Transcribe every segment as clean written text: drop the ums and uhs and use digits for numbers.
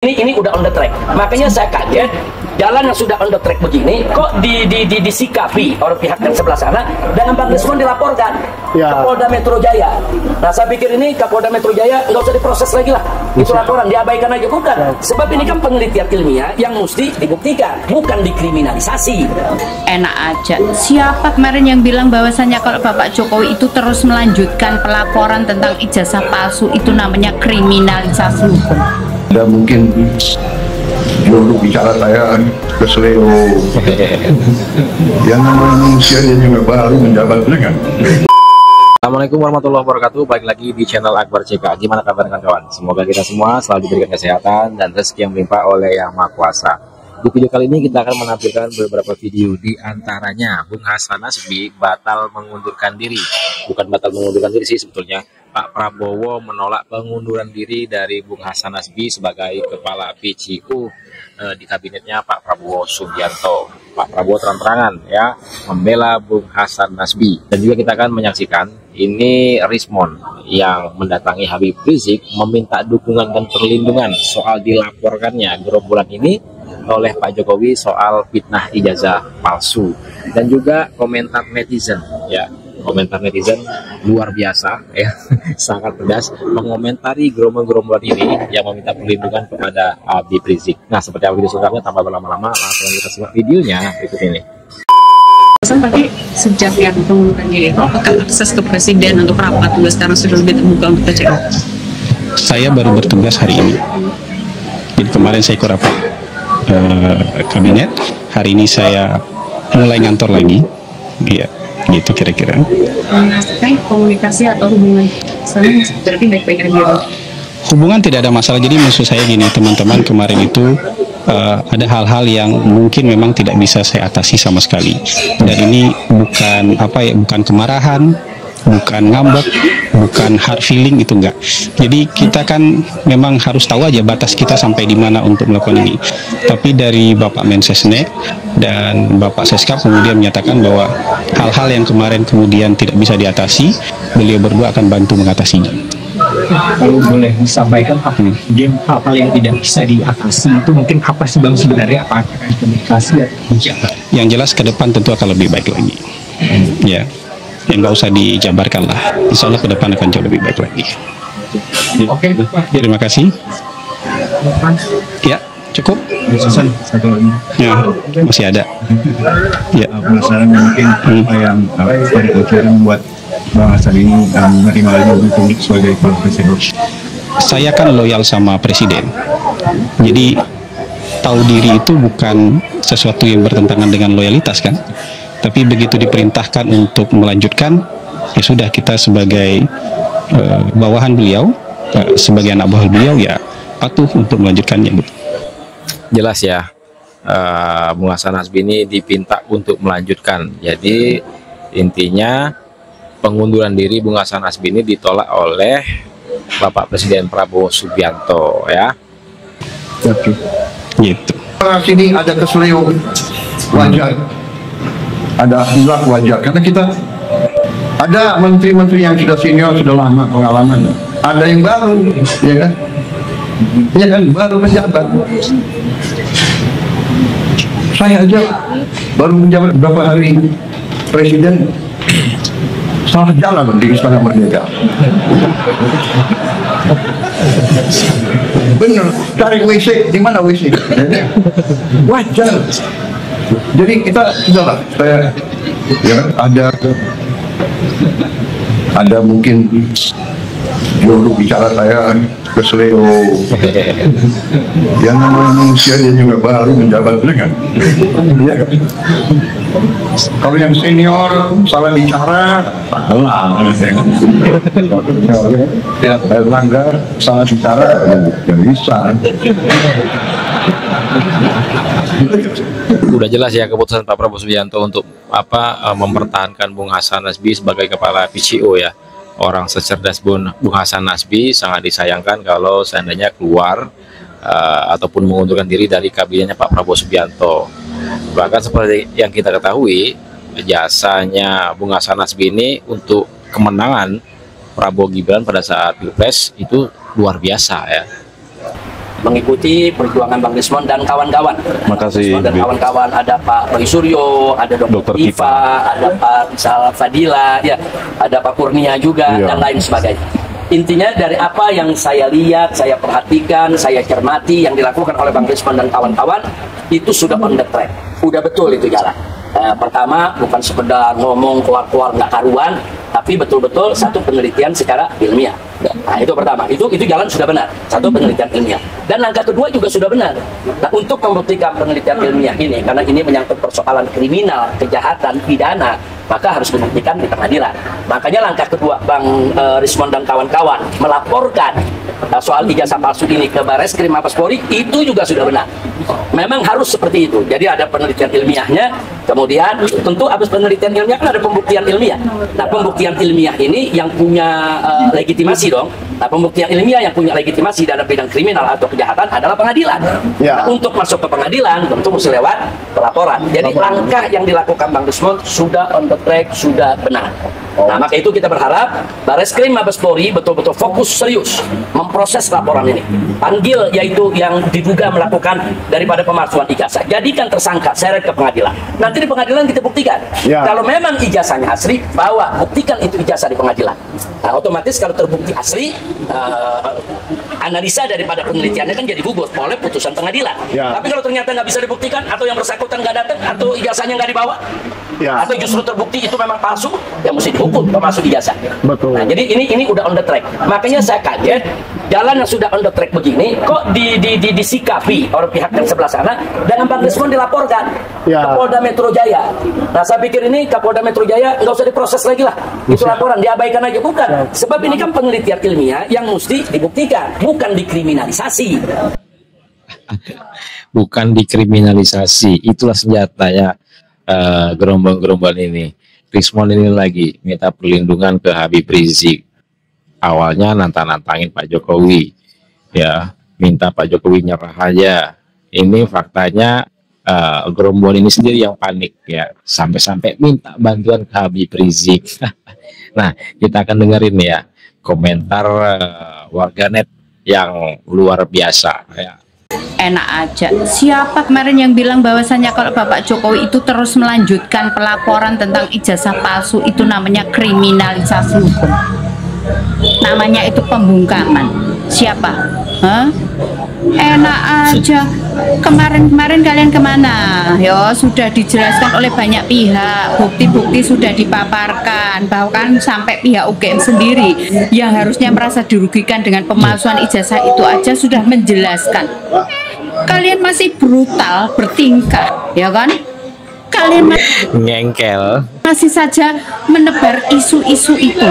Ini udah on the track, makanya saya kaget jalan yang sudah on the track begini kok disikapi oleh pihak yang sebelah sana dengan Bang Desmond dilaporkan ke Polda Metro Jaya. Nah saya pikir ini ke Polda Metro Jaya nggak usah diproses lagi lah, itu laporan diabaikan aja, bukan, sebab ini kan penelitian ilmiah yang mesti dibuktikan, bukan dikriminalisasi. Enak aja, siapa kemarin yang bilang bahwasannya kalau Bapak Jokowi itu terus melanjutkan pelaporan tentang ijazah palsu itu namanya kriminalisasi hukum. Dan mungkin dulu bicara saya keselio yang namanya manusia dia juga baru menjabat kan. Assalamualaikum warahmatullahi wabarakatuh. Baik lagi di channel Akbar CK. Gimana kabar kawan-kawan? Semoga kita semua selalu diberikan kesehatan dan rezeki yang melimpah oleh Yang Maha Kuasa. Di video kali ini kita akan menampilkan beberapa video, di antaranya Bung Hasan Nasbi batal mengundurkan diri. Bukan batal mengundurkan diri sih sebetulnya, Pak Prabowo menolak pengunduran diri dari Bung Hasan Nasbi sebagai kepala PCU di kabinetnya Pak Prabowo Subianto. Pak Prabowo terang-terangan ya membela Bung Hasan Nasbi. Dan juga kita akan menyaksikan ini Rismond yang mendatangi Habib Rizik meminta dukungan dan perlindungan soal dilaporkannya gerombolan ini oleh Pak Jokowi soal fitnah ijazah palsu. Dan juga komentar netizen ya. Komentar netizen luar biasa ya, sangat pedas mengomentari gerombolan ini yang meminta perlindungan kepada Habib Rizik. Nah, seperti apa video selengkapnya tanpa berlama-lama, langsung kita simak videonya berikut ini. Tapi sejak yang pengunduran diri itu, apakah akses ke presiden untuk rapat juga sekarang sudah lebih terbuka untuk TCO? Saya baru bertugas hari ini. Jadi kemarin saya ikut rapat kabinet, hari ini saya mulai ngantor lagi. Iya, gitu kira-kira. Komunikasi atau hubungan sama berarti baik-baik aja. Hubungan tidak ada masalah. Jadi maksud saya gini, teman-teman, kemarin itu ada hal-hal yang mungkin memang tidak bisa saya atasi sama sekali. Dan ini bukan bukan kemarahan, bukan ngambek, bukan hard feeling, itu enggak. Jadi kita kan memang harus tahu aja batas kita sampai di mana untuk melakukan ini. Tapi dari Bapak Mensesnek dan Bapak Seskap kemudian menyatakan bahwa hal-hal yang kemarin kemudian tidak bisa diatasi, beliau berdua akan bantu mengatasinya. Kalau boleh disampaikan hal-hal yang tidak bisa diatasi itu mungkin apa sih Bang sebenarnya, apa komunikasi atau yang jelas ke depan tentu akan lebih baik lagi. Ya. Yang nggak usah dijabarkan lah, insya Allah ke depan akan jauh lebih baik lagi. Oke, terima kasih. Ya, cukup. Satu lagi. Ya, masih ada. Ya. Penasaran mungkin apa yang pada bocoran buat Bang Hasan ini menerima lagi untuk sebagai kepala presiden. Saya kan loyal sama presiden, jadi tahu diri itu bukan sesuatu yang bertentangan dengan loyalitas kan. Tapi begitu diperintahkan untuk melanjutkan, ya sudah, kita sebagai bawahan beliau, sebagai anak buah beliau, ya patuh untuk melanjutkannya. Jelas ya, Bung Hasan Nasbi ini dipinta untuk melanjutkan. Jadi intinya pengunduran diri Bung Hasan Nasbi ini ditolak oleh Bapak Presiden Prabowo Subianto ya. Oke. Gitu. Sini ada keselio wajar. Ada hilaf wajar, karena kita ada menteri-menteri yang sudah senior, sudah lama pengalaman, ada yang baru, ya kan? Ya kan, baru menjabat. Saya aja baru menjabat berapa hari presiden, salah jalan di Istana Merdeka. Bener, cari WC, di mana WC? Wajar. Jadi kita sudah lah, saya ya ada mungkin dulu bicara saya keselio yang namanya manusia dia juga baru menjabat kan. Ya, kan? Kalau yang senior salah bicara, salah. Ya, melanggar salah bicara, ya bisa. Udah jelas ya keputusan Pak Prabowo Subianto untuk mempertahankan Bung Hasan Nasbi sebagai kepala PCO ya. Orang secerdas Bung Hasan Nasbi sangat disayangkan kalau seandainya keluar ataupun mengundurkan diri dari kabinetnya Pak Prabowo Subianto. Bahkan seperti yang kita ketahui, jasanya Bung Hasan Nasbi ini untuk kemenangan Prabowo Gibran pada saat Pilpres itu luar biasa ya. mengikuti perjuangan Bang Desmond dan kawan-kawan. Makasih. Dan kawan-kawan, ada Pak Roy Suryo, ada Dr. Iva, ada Pak Sal Fadila, ya, ada Pak Kurnia juga, dan lain sebagainya. Intinya dari apa yang saya lihat, saya perhatikan, saya cermati yang dilakukan oleh Bang Desmond dan kawan-kawan, itu sudah on the track, udah betul itu jalan. Pertama, bukan sekedar ngomong keluar-keluar nggak karuan, tapi betul-betul satu penelitian secara ilmiah. Nah, itu pertama, itu jalan sudah benar, satu penelitian ilmiah. Dan langkah kedua juga sudah benar. Nah, untuk membuktikan penelitian ilmiah ini, karena ini menyangkut persoalan kriminal, kejahatan, pidana, maka harus dibuktikan di pengadilan. Makanya langkah kedua Bang Rismond dan kawan-kawan melaporkan soal ijazah palsu ini ke Bareskrim Mabes Polri, itu juga sudah benar. Memang harus seperti itu. Jadi ada penelitian ilmiahnya, kemudian tentu habis penelitian ilmiah kan ada pembuktian ilmiah. Nah, pembuktian ilmiah ini yang punya legitimasi dong. Nah, pembuktian ilmiah yang punya legitimasi dalam bidang kriminal atau kejahatan adalah pengadilan. Nah, untuk masuk ke pengadilan tentu mesti lewat pelaporan. Jadi langkah yang dilakukan Bang Desmond sudah on the track, sudah benar. Nah, maka itu kita berharap Bareskrim Mabes Polri betul-betul fokus serius memproses laporan ini. Panggil yaitu yang diduga melakukan daripada pemalsuan ijazah. Jadikan tersangka, seret ke pengadilan. Nanti di pengadilan kita buktikan. Kalau memang ijazahnya asli, bawa, buktikan itu ijazah di pengadilan. Nah, otomatis kalau terbukti asli, analisa daripada penelitiannya kan jadi gugur oleh putusan pengadilan. Tapi kalau ternyata nggak bisa dibuktikan, atau yang bersangkutan nggak datang, atau ijazahnya nggak dibawa, atau justru terbukti itu memang palsu, ya mesti dihukum pemalsu ijazah. Betul. Nah, jadi ini udah on the track. Makanya saya kaget, jalan yang sudah on the track begini, kok disikapi oleh pihak yang sebelah sana, dengan Bang Desmond dilaporkan ke Polda Metro Jaya. Nah, saya pikir ini Kapolda Metro Jaya nggak usah diproses lagi lah. Itu laporan, diabaikan aja. Bukan. Sebab ini kan penelitian ilmiah yang mesti dibuktikan, bukan dikriminalisasi. Bukan dikriminalisasi, itulah senjatanya gerombol-gerombol ini. Rismond ini lagi minta perlindungan ke Habib Rizik. Awalnya nantang-nantangin Pak Jokowi, ya, minta Pak Jokowi nyerah aja. Ini faktanya gerombol ini sendiri yang panik, ya, sampai-sampai minta bantuan ke Habib Rizik. Nah, kita akan dengerin ya komentar warganet yang luar biasa, ya. Enak aja. Siapa kemarin yang bilang bahwasannya kalau Bapak Jokowi itu terus melanjutkan pelaporan tentang ijazah palsu, itu namanya kriminalisasi hukum. Namanya itu pembungkaman. Siapa? Hah? Enak aja. Kemarin kalian kemana? Yo, sudah dijelaskan oleh banyak pihak, bukti-bukti sudah dipaparkan, bahkan sampai pihak UGM sendiri yang harusnya merasa dirugikan dengan pemalsuan ijazah itu aja sudah menjelaskan. Kalian masih brutal bertingkah, ya kan? Kalian Ngengkel. masih saja menebar isu-isu itu.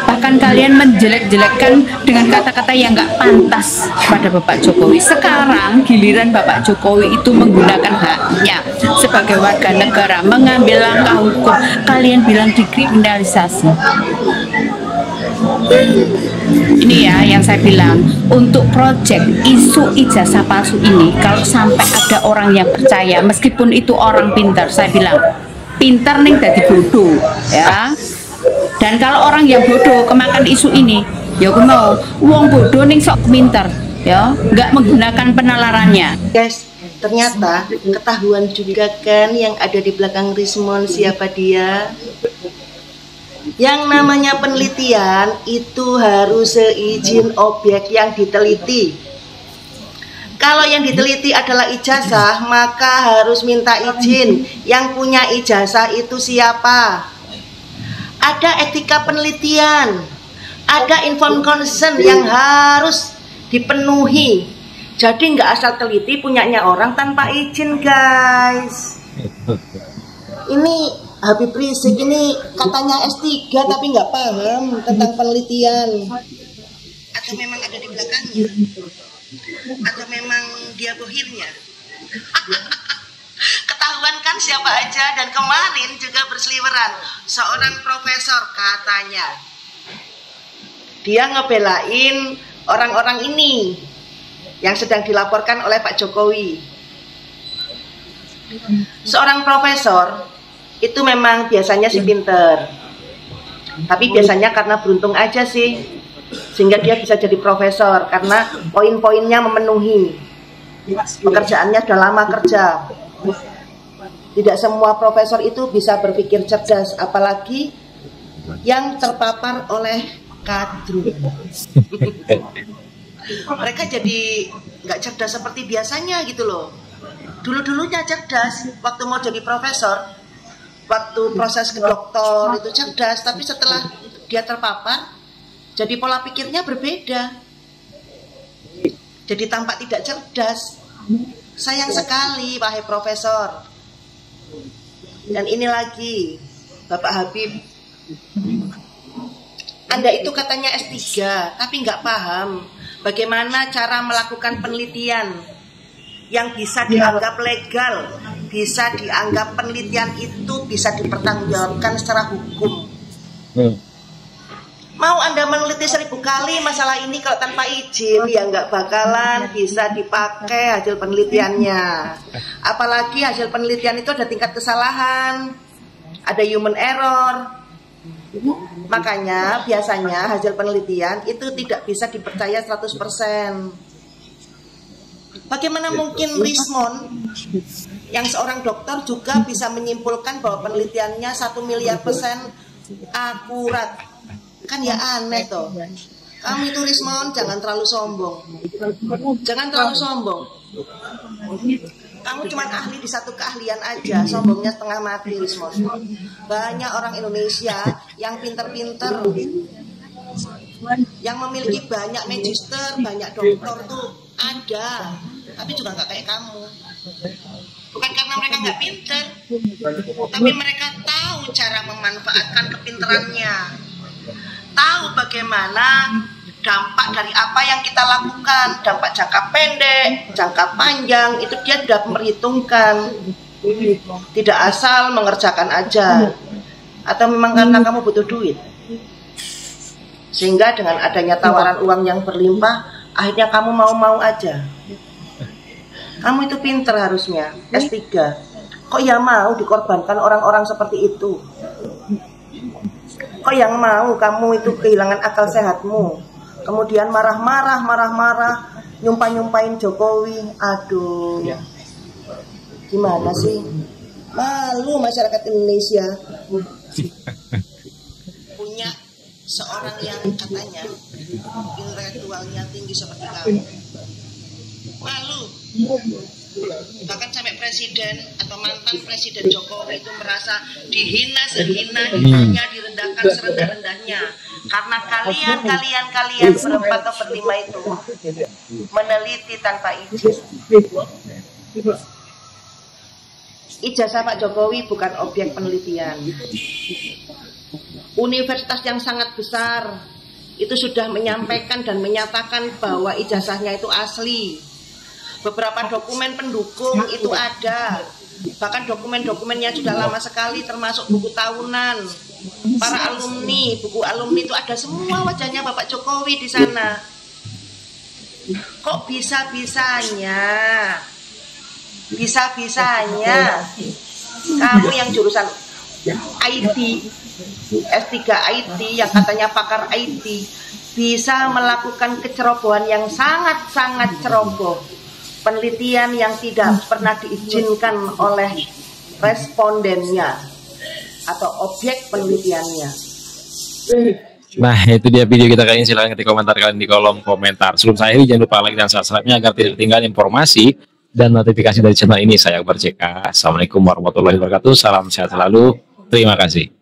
Bahkan kalian menjelek-jelekkan dengan kata-kata yang nggak pantas pada Bapak Jokowi. Sekarang giliran Bapak Jokowi itu menggunakan haknya sebagai warga negara, mengambil langkah hukum, kalian bilang dikriminalisasi. Ini ya yang saya bilang, untuk proyek isu ijazah palsu ini, kalau sampai ada orang yang percaya, meskipun itu orang pintar, saya bilang pintar nih jadi bodoh, ya. Dan kalau orang yang bodoh kemakan isu ini, ya aku mau uang bodoh nih sok pintar, ya, nggak menggunakan penalarannya. Guys, ternyata ketahuan juga kan yang ada di belakang Rismond siapa dia. Yang namanya penelitian itu harus seizin objek yang diteliti. Kalau yang diteliti adalah ijazah, maka harus minta izin. Yang punya ijazah itu siapa? Ada etika penelitian, ada informed consent yang harus dipenuhi. Jadi nggak asal teliti punyanya orang tanpa izin, guys. Ini Habib Rizik ini katanya S3 tapi nggak paham tentang penelitian. Atau memang ada di belakangnya? Atau memang dia bohirnya? Ketahuan kan siapa aja. Dan kemarin juga berseliweran seorang profesor, katanya dia ngebelain orang-orang ini yang sedang dilaporkan oleh Pak Jokowi. Seorang profesor itu memang biasanya si pinter, tapi biasanya karena beruntung aja sih. sehingga dia bisa jadi profesor karena poin-poinnya memenuhi. Pekerjaannya sudah lama kerja. Tidak semua profesor itu bisa berpikir cerdas, apalagi yang terpapar oleh kadrun. Mereka jadi nggak cerdas seperti biasanya gitu loh. Dulu-dulunya cerdas waktu mau jadi profesor, waktu proses ke doktor itu cerdas, tapi setelah dia terpapar, jadi pola pikirnya berbeda. Jadi tampak tidak cerdas. Sayang sekali, wahai profesor. Dan ini lagi, Bapak Habib, Anda itu katanya S3, tapi nggak paham bagaimana cara melakukan penelitian yang bisa dianggap legal, bisa dianggap penelitian itu bisa dipertanggungjawabkan secara hukum. Mau Anda meneliti 1000 kali masalah ini kalau tanpa izin, ya nggak bakalan bisa dipakai hasil penelitiannya. Apalagi hasil penelitian itu ada tingkat kesalahan, ada human error. Makanya biasanya hasil penelitian itu tidak bisa dipercaya 100%. Bagaimana mungkin Rismond yang seorang dokter juga bisa menyimpulkan bahwa penelitiannya 1 miliar % akurat? Kan ya aneh toh. Kamu itu Rismond jangan terlalu sombong. Jangan terlalu sombong. Kamu cuma ahli di satu keahlian aja, sombongnya setengah mati Rismond. Banyak orang Indonesia yang pinter-pinter, yang memiliki banyak magister, banyak doktor tuh ada, tapi juga nggak kayak kamu. Bukan karena mereka nggak pinter, tapi mereka tahu cara memanfaatkan kepinterannya. Tahu bagaimana dampak dari apa yang kita lakukan, dampak jangka pendek, jangka panjang, itu dia sudah memperhitungkan. Tidak asal mengerjakan aja. Atau memang karena kamu butuh duit, sehingga dengan adanya tawaran uang yang berlimpah, akhirnya kamu mau-mau aja. Kamu itu pinter harusnya, S3. Kok ya mau dikorbankan orang-orang seperti itu? Kok yang mau kamu itu kehilangan akal sehatmu, kemudian marah-marah, nyumpah-nyumpahin Jokowi? Aduh, gimana sih? Malu masyarakat Indonesia punya seorang yang katanya intelektualnya tinggi seperti kamu. Malu. Bahkan sampai presiden atau mantan presiden Jokowi itu merasa dihina sehina-hinanya, direndahkan serendah-rendahnya karena kalian berempat atau berlima itu meneliti tanpa izin. Ijazah Pak Jokowi bukan objek penelitian. Universitas yang sangat besar itu sudah menyampaikan dan menyatakan bahwa ijazahnya itu asli. Beberapa dokumen pendukung itu ada, bahkan dokumen-dokumennya sudah lama sekali, termasuk buku tahunan para alumni, buku alumni itu ada semua wajahnya Bapak Jokowi di sana. Kok bisa-bisanya kamu yang jurusan IT, S3 IT, yang katanya pakar IT, bisa melakukan kecerobohan yang sangat-sangat ceroboh, penelitian yang tidak pernah diizinkan oleh respondennya atau objek penelitiannya. Nah, itu dia video kita kali ini. Silahkan ketik komentar kalian di kolom komentar. Sebelum saya ini, jangan lupa like dan subscribe-nya agar tidak ketinggalan informasi dan notifikasi dari channel ini. Saya Akbar CK. Assalamualaikum warahmatullahi wabarakatuh. Salam sehat selalu. Terima kasih.